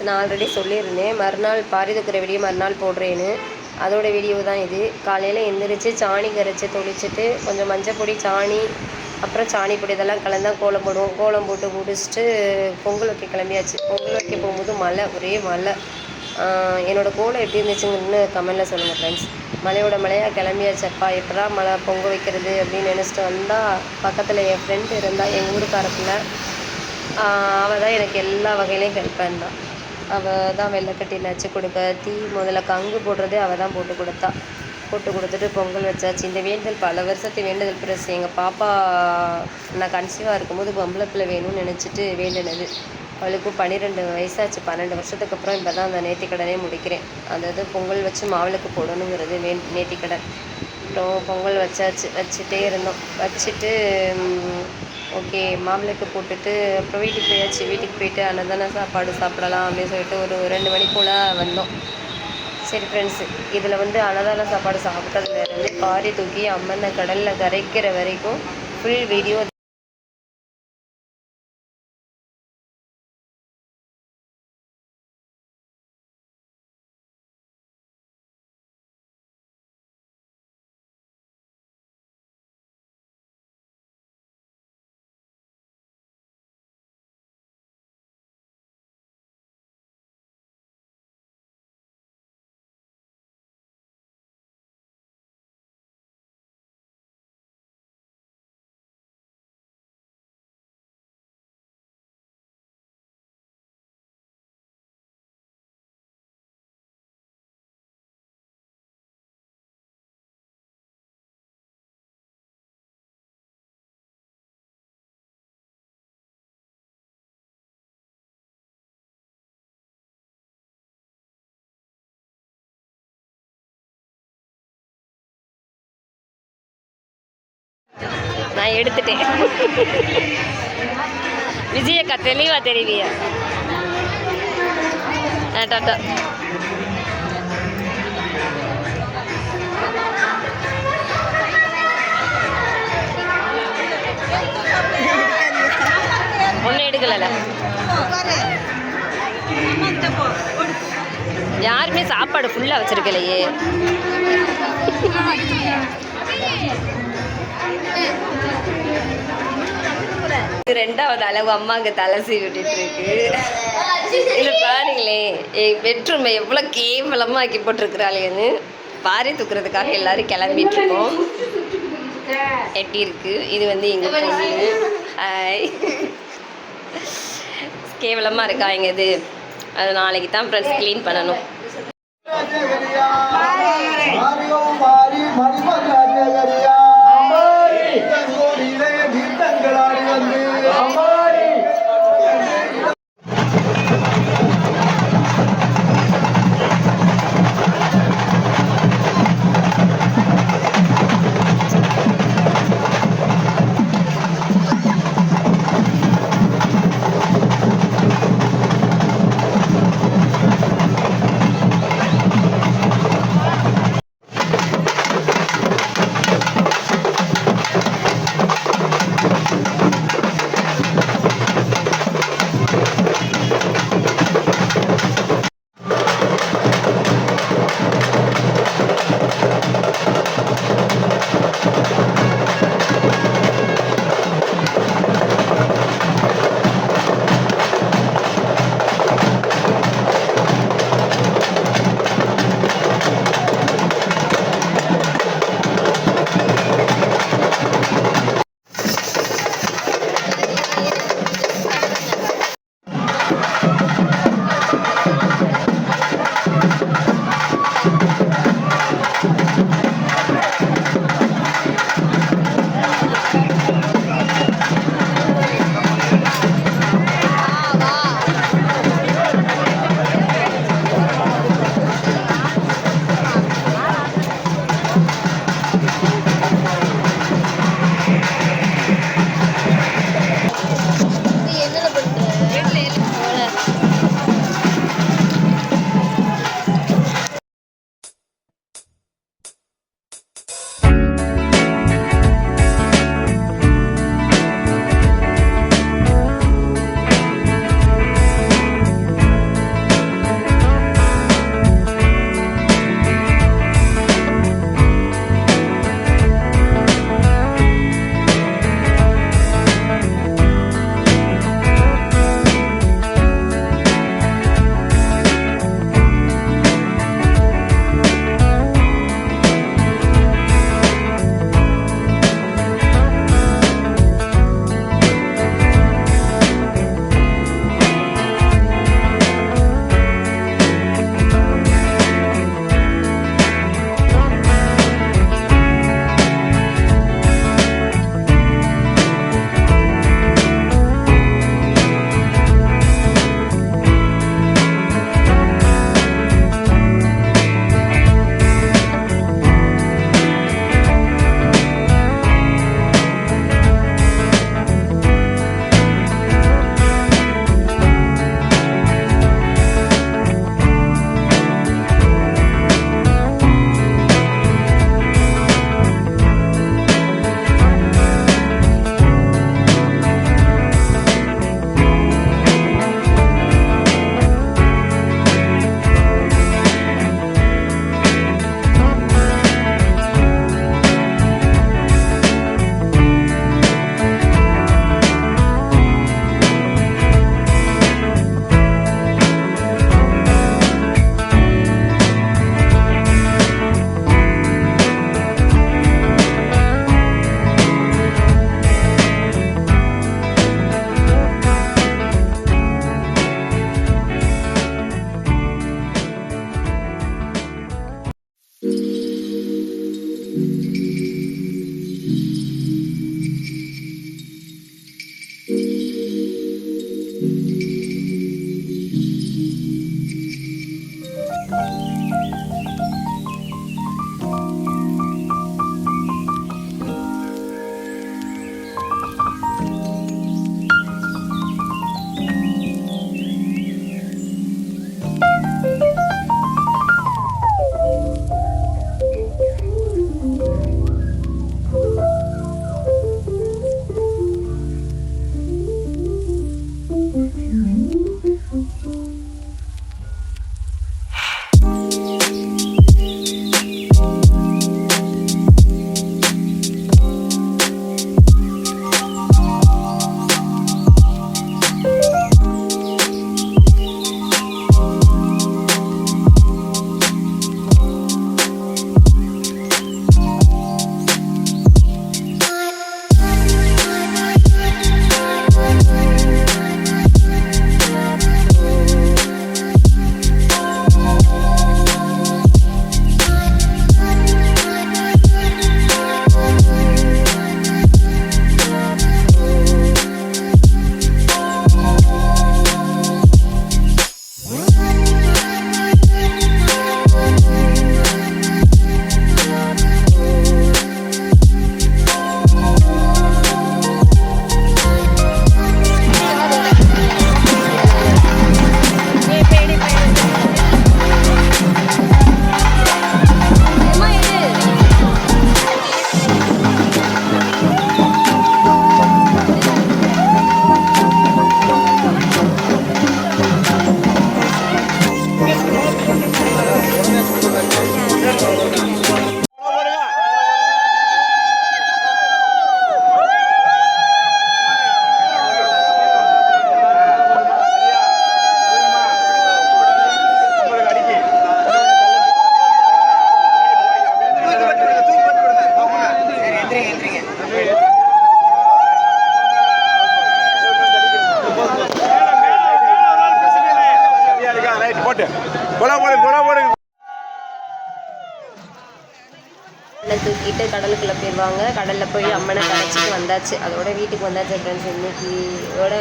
நான் ஆல்ரெடி சொல்லியிருந்தேன் மறுநாள் பாரி தூக்குற வீடியோ மறுநாள் போடுறேன்னு. அதோட வீடியோ தான் இது. காலையில் எந்திரிச்சு சாணி கரைச்சி தொளிச்சுட்டு கொஞ்சம் மஞ்சப்பொடி சாணி அப்புறம் சாணி பொடி இதெல்லாம் கலந்தான் கோலம் போடுவோம். கோலம் போட்டு முடிச்சுட்டு பொங்கல் வைக்க கிளம்பியாச்சு. பொங்கல் வைக்க போகும்போது மழை, ஒரே மழை. என்னோடய கோலம் எப்படி இருந்துச்சுங்கன்னு கமெண்டில் சொல்லுங்கள் ஃப்ரெண்ட்ஸ். மழையோட மழையாக கிளம்பியாச்சப்பா, எப்படா மழை பொங்க வைக்கிறது அப்படின்னு நினச்சிட்டு வந்தால் பக்கத்தில் என் ஃப்ரெண்டு இருந்தால், எங்கள் ஊருக்காரப்பில். அவள் தான் எனக்கு எல்லா வகையிலையும் ஹெல்ப் பண்ணாள். அவள் தான் வெள்ளைக்கட்டி நச்சு கொடுக்க முதல்ல கங்கு போடுறதே அவள் தான் போட்டு கொடுத்தா. போட்டு கொடுத்துட்டு பொங்கல் வச்சாச்சு. இந்த வேண்டுதல் பல வருஷத்து வேண்டுதல் ப்ளஸ் எங்கள் பாப்பா நான் கன்சீவாக இருக்கும்போது பொம்பளை பிள்ளை வேணும்னு நினச்சிட்டு வேண்டினது. அவளுக்கும் 12 வயசாச்சு. 12 வருஷத்துக்கு அப்புறம் இப்போ தான் அந்த நேர்த்திக்கடனே முடிக்கிறேன். அதாவது பொங்கல் வச்சு மாவிளக்கு போடணுங்கிறது நேர்த்திக்கடன். அப்புறம் பொங்கல் வச்சாச்சு. வச்சுட்டே இருந்தோம். வச்சுட்டு ஓகே மாவிளக்கு போட்டுட்டு அப்புறம் வீட்டுக்கு போயாச்சு. வீட்டுக்கு போயிட்டு அன்னதான சாப்பாடு சாப்பிடலாம் அப்படின்னு சொல்லிட்டு ஒரு 2 மணி போல் வந்தோம். சரி ஃப்ரெண்ட்ஸு, இதில் வந்து அன்னதான சாப்பாடு சாப்பிட்டதுலேருந்து பாரி தூக்கி அம்மனை கடலில் கரைக்கிற வரைக்கும் ஃபுல் வீடியோ. நான் எடுத்துட்டேன். விஜயக்கா தெளிவா தெரிவிய. டாட்டா. ஒன்றும் எடுக்கல. யாருமே சாப்பாடு ஃபுல்லாக வச்சிருக்கலையே. ரெண்டாவது அளவு அம்மாவுக்கு தலை சீவிட்டு இருக்கு. இல்லை பாருங்களேன், என் பெட்ரூமை எவ்வளோ கேவலமாக ஆக்கி போட்டிருக்கிறாளேன்னு. பாரி தூக்குறதுக்காக எல்லாரும் கிளம்பிட்டு இருக்கோம். எப்படி இருக்கு இது வந்து எங்கள் பொண்ணு. கேவலமாக இருக்கா எங்க இது. அது நாளைக்கு தான் ஃப்ரெண்ட்ஸ் க்ளீன் பண்ணணும். தூக்கிட்டு கடலுக்குள்ளே போயிடுவாங்க. கடலில் போய் அம்மனை கரைச்சிட்டு வந்தாச்சு. அதோட வீட்டுக்கு வந்தாச்சு ஃப்ரெண்ட்ஸ். இன்னைக்கியோட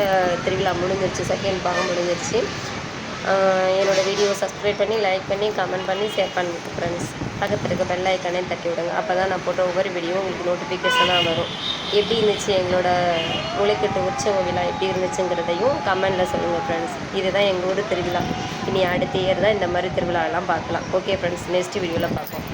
திருவிழா முடிஞ்சிருச்சு. செகண்ட் பாகம் முடிஞ்சிருச்சு. என்னோடய வீடியோ சப்ஸ்கிரைப் பண்ணி, லைக் பண்ணி, கமெண்ட் பண்ணி, ஷேர் பண்ணிட்டு ஃப்ரெண்ட்ஸ். பக்கத்தில் இருக்க பெல் ஐக்கானே தட்டி விடுங்க. அப்போ தான் நான் போட்ட ஒவ்வொரு வீடியோ உங்களுக்கு நோட்டிஃபிகேஷனாக வரும். எப்படி இருந்துச்சு எங்களோட மூளைக்கட்டு உற்சவ விழா எப்படி இருந்துச்சுங்கிறதையும் கமெண்டில் சொல்லுங்கள் ஃப்ரெண்ட்ஸ். இதுதான் எங்கள் ஊர் திருவிழா. இனி அடுத்த இயர் தான் இந்த மாதிரி திருவிழாலாம் பார்க்கலாம். ஓகே ஃப்ரெண்ட்ஸ், நெக்ஸ்ட் வீடியோவில் பார்ப்போம்.